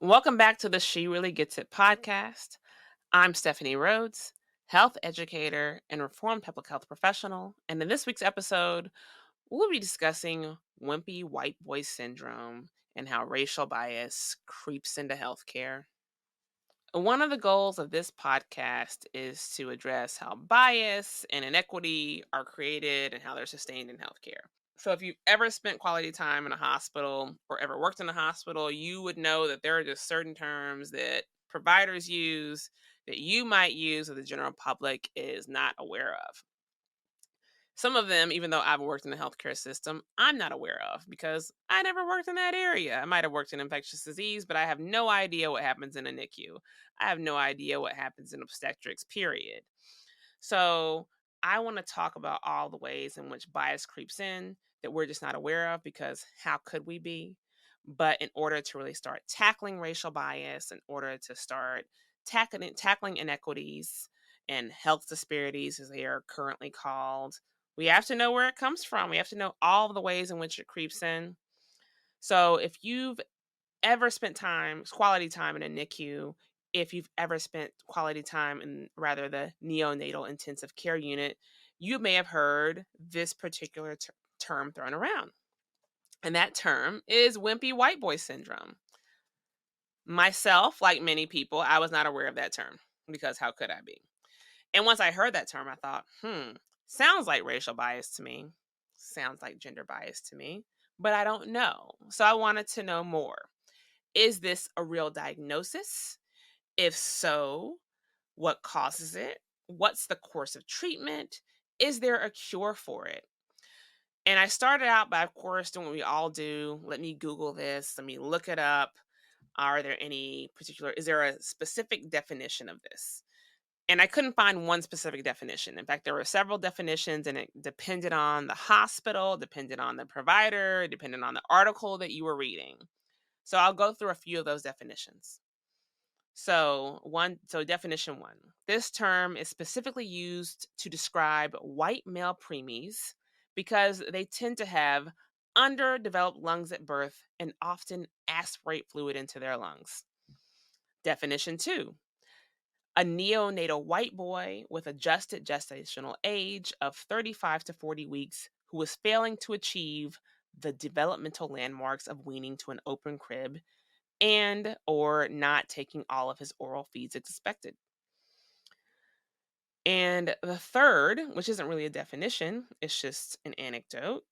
Welcome back to the She Really Gets It podcast. I'm Stefanie Rhodes, health educator and reformed public health professional. And in this week's episode, we'll be discussing Wimpy White Boy Syndrome and how racial bias creeps into healthcare. One of the goals of this podcast is to address how bias and inequity are created and how they're sustained in healthcare. So, if you've ever spent quality time in a hospital or ever worked in a hospital, you would know that there are just certain terms that providers use that you might use that the general public is not aware of. Some of them, even though I've worked in the healthcare system, I'm not aware of because I never worked in that area. I might have worked in infectious disease, but I have no idea what happens in a NICU. I have no idea what happens in obstetrics, period. So I want to talk about all the ways in which bias creeps in that we're just not aware of because how could we be? But in order to really start tackling racial bias, in order to start tackling inequities and health disparities, as they are currently called, we have to know where it comes from. We have to know all of the ways in which it creeps in. So if you've ever spent quality time in a NICU, if you've ever spent quality time in rather the neonatal intensive care unit, you may have heard this particular term thrown around. And that term is Wimpy White Boy Syndrome. Myself, like many people, I was not aware of that term because how could I be? And once I heard that term, I thought, sounds like racial bias to me. Sounds like gender bias to me, but I don't know. So I wanted to know more. Is this a real diagnosis? If so, what causes it? What's the course of treatment? Is there a cure for it? And I started out by, of course, doing what we all do. Let me Google this. Let me look it up. Is there a specific definition of this? And I couldn't find one specific definition. In fact, there were several definitions, and it depended on the hospital, depended on the provider, depended on the article that you were reading. So I'll go through a few of those definitions. So definition one. This term is specifically used to describe white male preemies because they tend to have underdeveloped lungs at birth and often aspirate fluid into their lungs. Definition two. A neonatal white boy with adjusted gestational age of 35 to 40 weeks who is failing to achieve the developmental landmarks of weaning to an open crib and or not taking all of his oral feeds as expected. And the third, which isn't really a definition, it's just an anecdote.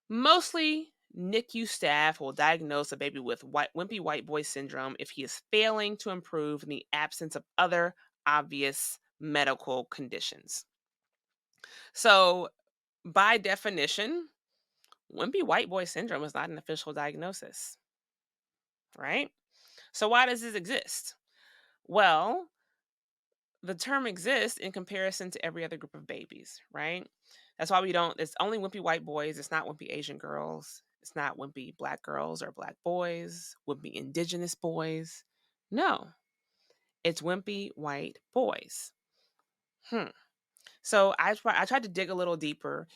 Mostly NICU staff will diagnose a baby with wimpy white boy syndrome if he is failing to improve in the absence of other obvious medical conditions. So, by definition, wimpy white boy syndrome is not an official diagnosis, right? So, why does this exist? Well, the term exists in comparison to every other group of babies, right? That's why it's only wimpy white boys. It's not wimpy Asian girls. It's not wimpy black girls or black boys, wimpy indigenous boys. No, it's wimpy white boys. So I tried to dig a little deeper.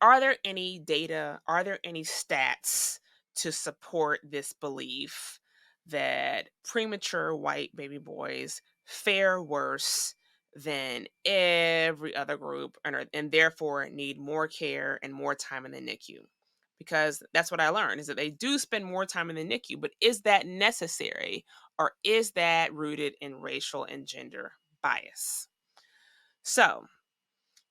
Are there any data? Are there any stats to support this belief that premature white baby boys fare worse than every other group and therefore need more care and more time in the NICU? Because that's what I learned is that they do spend more time in the NICU, but is that necessary or is that rooted in racial and gender bias? So,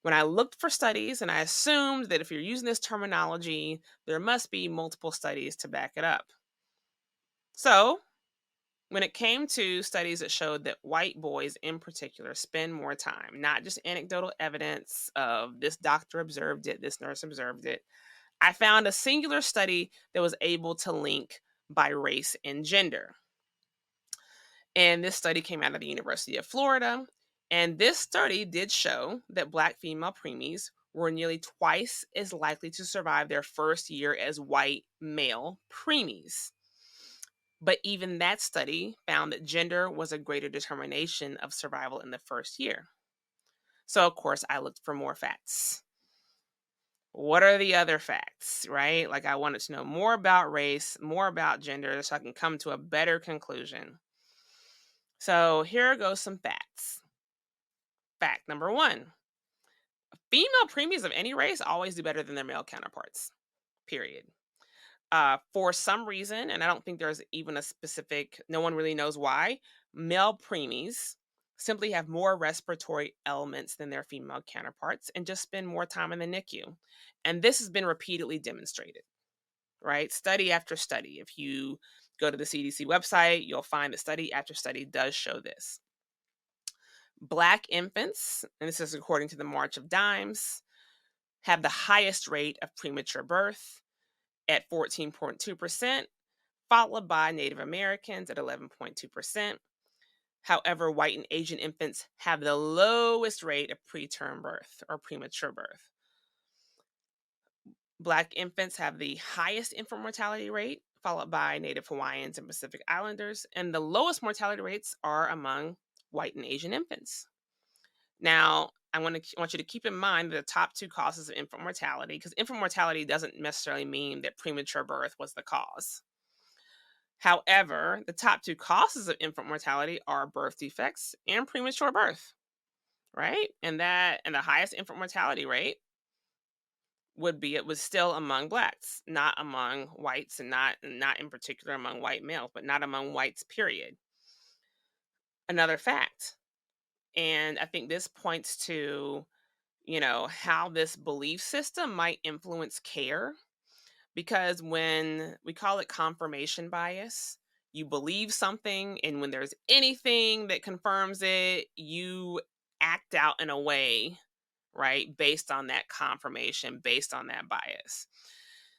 when I looked for studies, and I assumed that if you're using this terminology, there must be multiple studies to back it up. So, when it came to studies that showed that white boys in particular spend more time, not just anecdotal evidence of this doctor observed it, this nurse observed it, I found a singular study that was able to link by race and gender. And this study came out of the University of Florida. And this study did show that Black female preemies were nearly twice as likely to survive their first year as white male preemies. But even that study found that gender was a greater determination of survival in the first year. So, of course, I looked for more facts. What are the other facts, right? Like, I wanted to know more about race, more about gender, so I can come to a better conclusion. So here goes some facts. Fact number one: female preemies of any race always do better than their male counterparts. Period. For some reason, and I don't think there's even a specific, no one really knows why, male preemies simply have more respiratory elements than their female counterparts and just spend more time in the NICU. And this has been repeatedly demonstrated, right? Study after study. If you go to the CDC website, you'll find that study after study does show this. Black infants, and this is according to the March of Dimes, have the highest rate of premature birth at 14.2%, followed by Native Americans at 11.2%. However, white and Asian infants have the lowest rate of preterm birth or premature birth. Black infants have the highest infant mortality rate, followed by Native Hawaiians and Pacific Islanders, and the lowest mortality rates are among white and Asian infants. Now, want you to keep in mind the top two causes of infant mortality, because infant mortality doesn't necessarily mean that premature birth was the cause. However, the top two causes of infant mortality are birth defects and premature birth, right? And the highest infant mortality rate it was still among blacks, not among whites, and not in particular among white males, but not among whites, period. Another fact, and I think this points to, how this belief system might influence care. Because when we call it confirmation bias, you believe something, and when there's anything that confirms it, you act out in a way, right, based on that confirmation, based on that bias.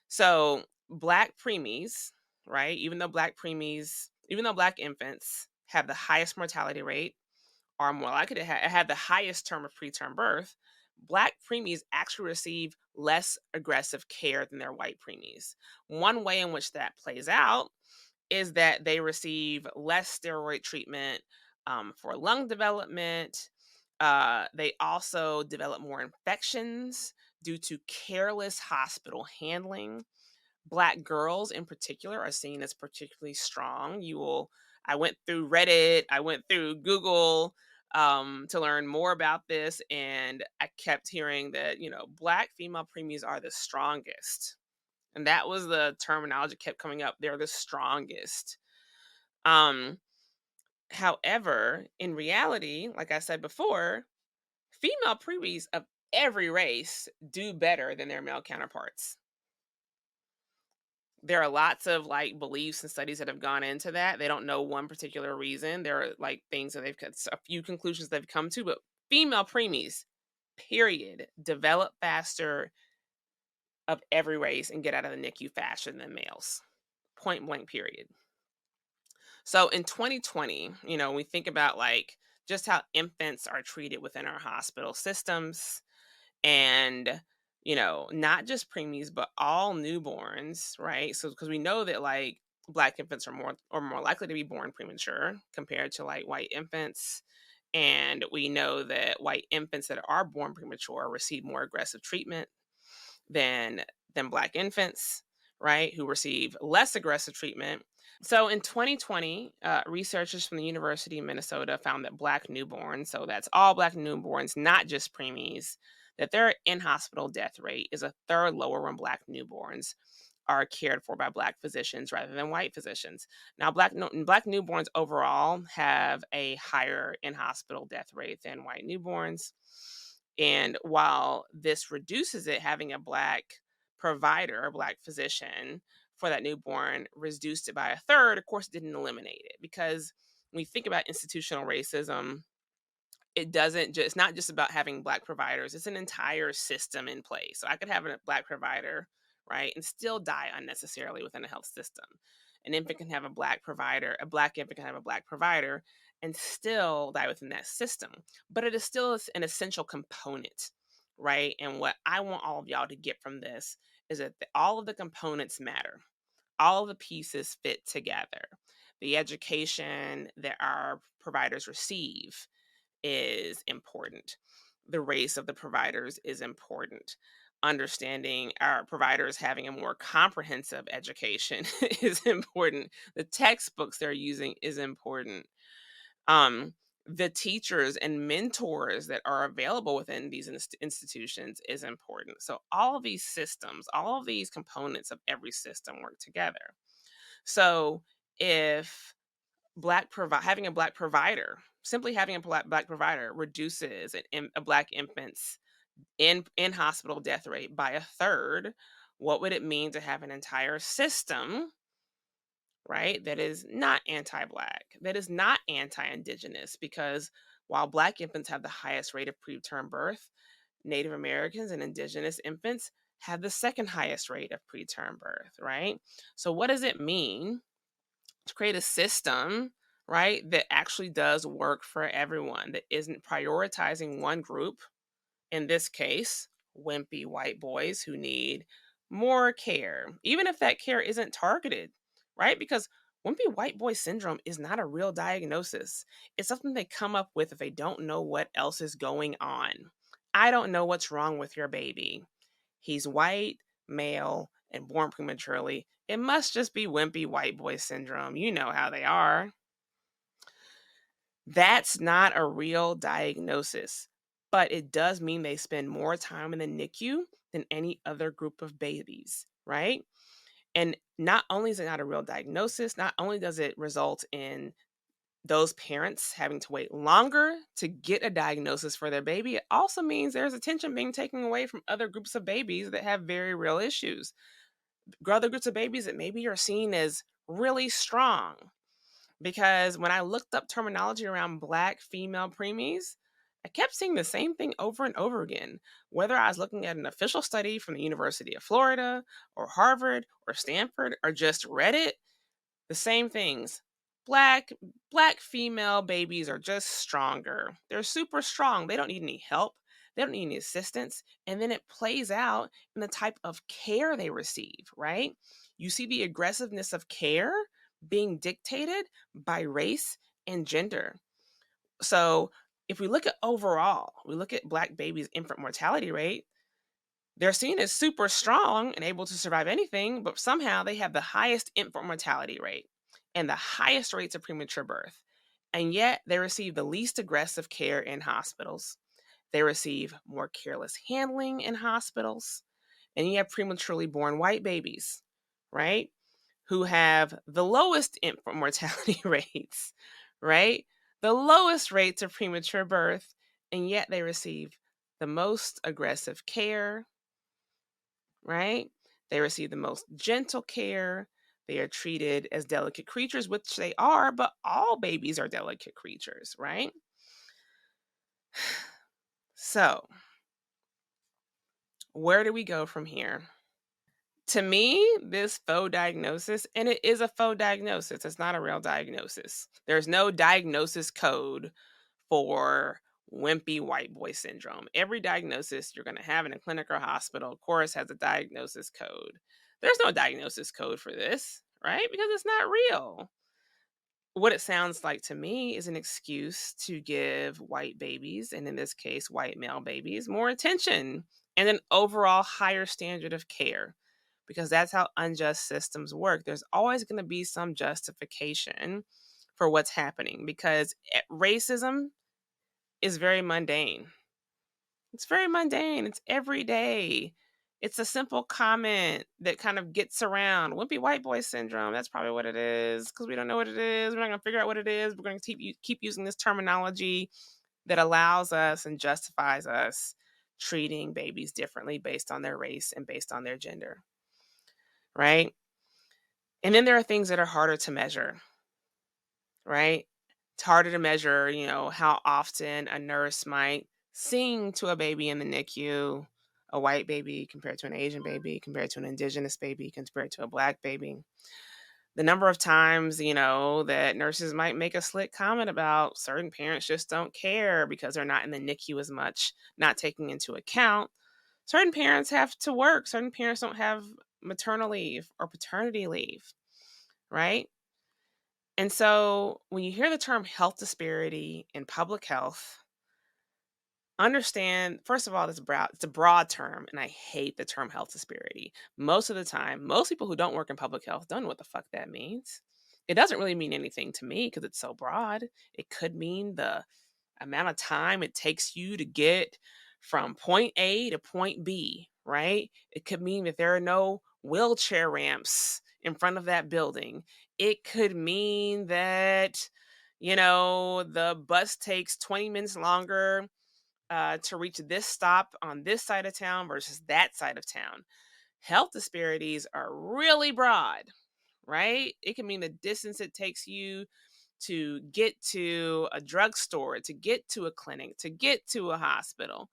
So, black preemies, right, even though black infants have the highest mortality rate, are more likely to have the highest term of preterm birth, black preemies actually receive less aggressive care than their white preemies. One way in which that plays out is that they receive less steroid treatment for lung development. They also develop more infections due to careless hospital handling. Black girls in particular are seen as particularly strong. I went through Reddit, I went through Google to learn more about this, and I kept hearing that, black female preemies are the strongest. And that was the terminology that kept coming up. They're the strongest. Um, However, in reality, like I said before, female preemies of every race do better than their male counterparts. There are lots of, like, beliefs and studies that have gone into that. They don't know one particular reason. There are, like, things that a few conclusions they've come to, but female preemies, period, develop faster of every race and get out of the NICU faster than males. Point blank, period. So in 2020, we think about, like, just how infants are treated within our hospital systems, and not just preemies but all newborns, right? So because we know that, like, black infants are more likely to be born premature compared to, like, white infants, and we know that white infants that are born premature receive more aggressive treatment than black infants, right, who receive less aggressive treatment. So in 2020, researchers from the University of Minnesota found that black newborns, so that's all black newborns, not just preemies, that their in hospital death rate is a third lower when black newborns are cared for by black physicians rather than white physicians. Now, black newborns overall have a higher in hospital death rate than white newborns. And while this reduces it, having a black provider, a black physician for that newborn reduced it by a third, of course, it didn't eliminate it. Because when we think about institutional racism, it's not just about having black providers, it's an entire system in place. So I could have a black provider, right, and still die unnecessarily within a health system. An infant can have a black provider, a black infant can have a black provider and still die within that system. But it is still an essential component, right? And what I want all of y'all to get from this is that all of the components matter. All of the pieces fit together. The education that our providers receive is important. The race of the providers is important. understanding our providers having a more comprehensive education is important. The textbooks they're using is important. um, the teachers and mentors that are available within these institutions is important. So all of these systems, all of these components of every system work together. So if having a black provider, simply having a black provider reduces a black infant's in hospital death rate by a third, what would it mean to have an entire system, right? That is not anti Black, that is not anti Indigenous, because while Black infants have the highest rate of preterm birth, Native Americans and Indigenous infants have the second highest rate of preterm birth, right? So, what does it mean to create a system, right, that actually does work for everyone, that isn't prioritizing one group, in this case, wimpy white boys who need more care, even if that care isn't targeted, right? Because wimpy white boy syndrome is not a real diagnosis. It's something they come up with if they don't know what else is going on. I don't know what's wrong with your baby. He's white, male, and born prematurely. It must just be wimpy white boy syndrome. You know how they are. That's not a real diagnosis, but it does mean they spend more time in the NICU than any other group of babies, right? And not only is it not a real diagnosis, not only does it result in those parents having to wait longer to get a diagnosis for their baby, it also means there's attention being taken away from other groups of babies that have very real issues. Other groups of babies that maybe are seen as really strong, because when I looked up terminology around Black female preemies, I kept seeing the same thing over and over again. Whether I was looking at an official study from the University of Florida or Harvard or Stanford or just Reddit, the same things. Black black female babies are just stronger. They're super strong. They don't need any help. They don't need any assistance. And then it plays out in the type of care they receive, right? You see the aggressiveness of care being dictated by race and gender. So if we look at overall, we look at Black babies' infant mortality rate, they're seen as super strong and able to survive anything, but somehow they have the highest infant mortality rate and the highest rates of premature birth. And yet they receive the least aggressive care in hospitals. They receive more careless handling in hospitals. And you have prematurely born white babies, right? Who have the lowest infant mortality rates, right? The lowest rates of premature birth. And yet they receive the most aggressive care, right? They receive the most gentle care. They are treated as delicate creatures, which they are, but all babies are delicate creatures, right? So, where do we go from here? To me, this faux diagnosis, and it is a faux diagnosis, it's not a real diagnosis. There's no diagnosis code for wimpy white boy syndrome. Every diagnosis you're going to have in a clinic or hospital, of course, has a diagnosis code. There's no diagnosis code for this, right? Because it's not real. What it sounds like to me is an excuse to give white babies, and in this case, white male babies, more attention and an overall higher standard of care, because that's how unjust systems work. There's always going to be some justification for what's happening, because racism is very mundane. It's very mundane. It's every day. It's a simple comment that kind of gets around wimpy white boy syndrome. That's probably what it is, because we don't know what it is. We're not going to figure out what it is. We're going to keep using this terminology that allows us and justifies us treating babies differently based on their race and based on their gender, right? And then there are things that are harder to measure, right? It's harder to measure, how often a nurse might sing to a baby in the NICU, a white baby compared to an Asian baby, compared to an indigenous baby, compared to a Black baby. The number of times, that nurses might make a slick comment about certain parents just don't care because they're not in the NICU as much, not taking into account certain parents have to work, certain parents don't have maternal leave or paternity leave, right? And so when you hear the term health disparity in public health, Understand, first of all, it's a broad term, and I hate the term health disparity. Most of the time, most people who don't work in public health don't know what the fuck that means. It doesn't really mean anything to me because it's so broad. It could mean the amount of time it takes you to get from point A to point B, right? It could mean that there are no wheelchair ramps in front of that building. It could mean that, the bus takes 20 minutes longer to reach this stop on this side of town versus that side of town. Health disparities are really broad, right? It can mean the distance it takes you to get to a drugstore, to get to a clinic, to get to a hospital.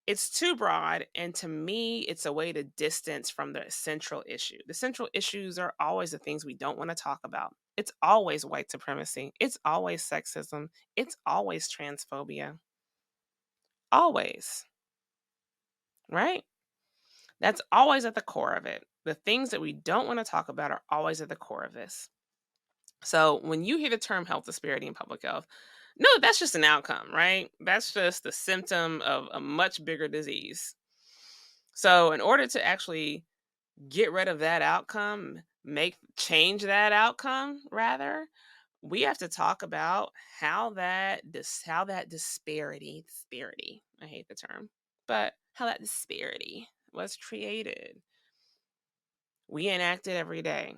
It's too broad. And to me, it's a way to distance from the central issue. The central issues are always the things we don't want to talk about. It's always white supremacy. It's always sexism. It's always transphobia. Always, right? That's always at the core of it. The things that we don't want to talk about are always at the core of this. So when you hear the term health disparity in public health, no, that's just an outcome, right? That's just the symptom of a much bigger disease. So in order to actually get rid of that outcome, make change that outcome rather, we have to talk about how that disparity, I hate the term, but how that disparity was created. We enact it every day.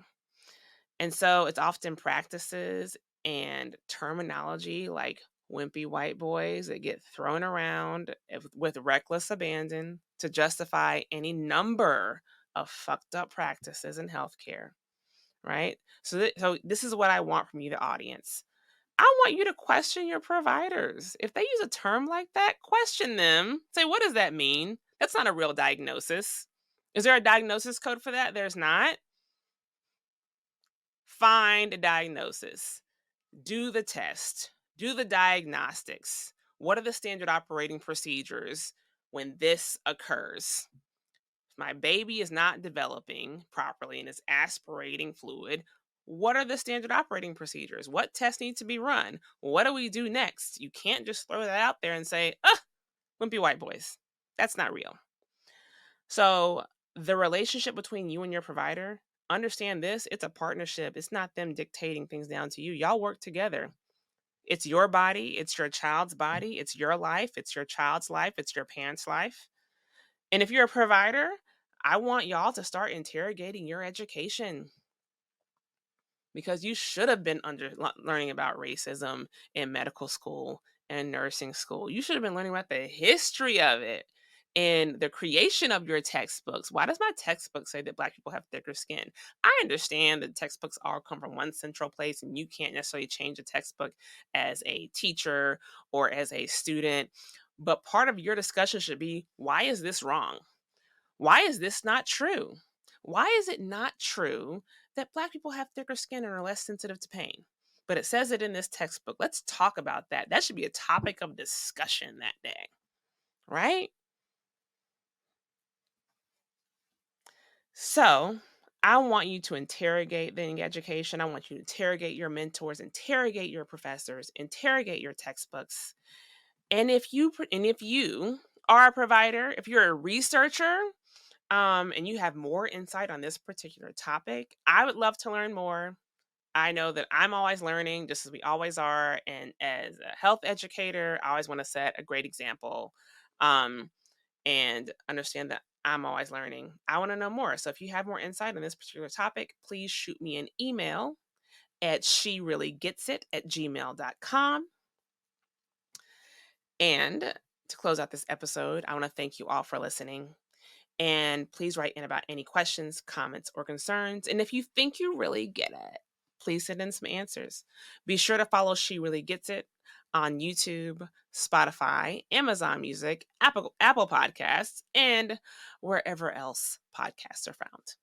And so it's often practices and terminology like wimpy white boys that get thrown around with reckless abandon to justify any number of fucked up practices in healthcare, right? So this is what I want from you, the audience. I want you to question your providers. If they use a term like that, question them. Say, what does that mean? That's not a real diagnosis. Is there a diagnosis code for that? There's not. Find a diagnosis, do the test, do the diagnostics. What are the standard operating procedures when this occurs? If my baby is not developing properly and is aspirating fluid, what are the standard operating procedures? What tests need to be run? What do we do next? You can't just throw that out there and say, wimpy white boys. That's not real. So, the relationship between you and your provider, understand this, it's a partnership. It's not them dictating things down to you. Y'all work together. It's your body, it's your child's body, it's your life, it's your child's life, it's your parents' life. And if you're a provider, I want y'all to start interrogating your education because you should have been learning about racism in medical school and nursing school. You should have been learning about the history of it and the creation of your textbooks. Why does my textbook say that Black people have thicker skin? I understand that textbooks all come from one central place and you can't necessarily change a textbook as a teacher or as a student. But part of your discussion should be, why is this wrong? Why is this not true? Why is it not true that Black people have thicker skin and are less sensitive to pain? But it says it in this textbook. Let's talk about that. That should be a topic of discussion that day, right? So I want you to interrogate the education. I want you to interrogate your mentors, interrogate your professors, interrogate your textbooks. And if you are a provider, if you're a researcher, and you have more insight on this particular topic, I would love to learn more. I know that I'm always learning, just as we always are. And as a health educator, I always want to set a great example and understand that I'm always learning. I want to know more. So if you have more insight on this particular topic, please shoot me an email at shereallygetsit@gmail.com. And to close out this episode, I want to thank you all for listening. And please write in about any questions, comments, or concerns. And if you think you really get it, please send in some answers. Be sure to follow She Really Gets It on YouTube, Spotify, Amazon Music, Apple Podcasts, and wherever else podcasts are found.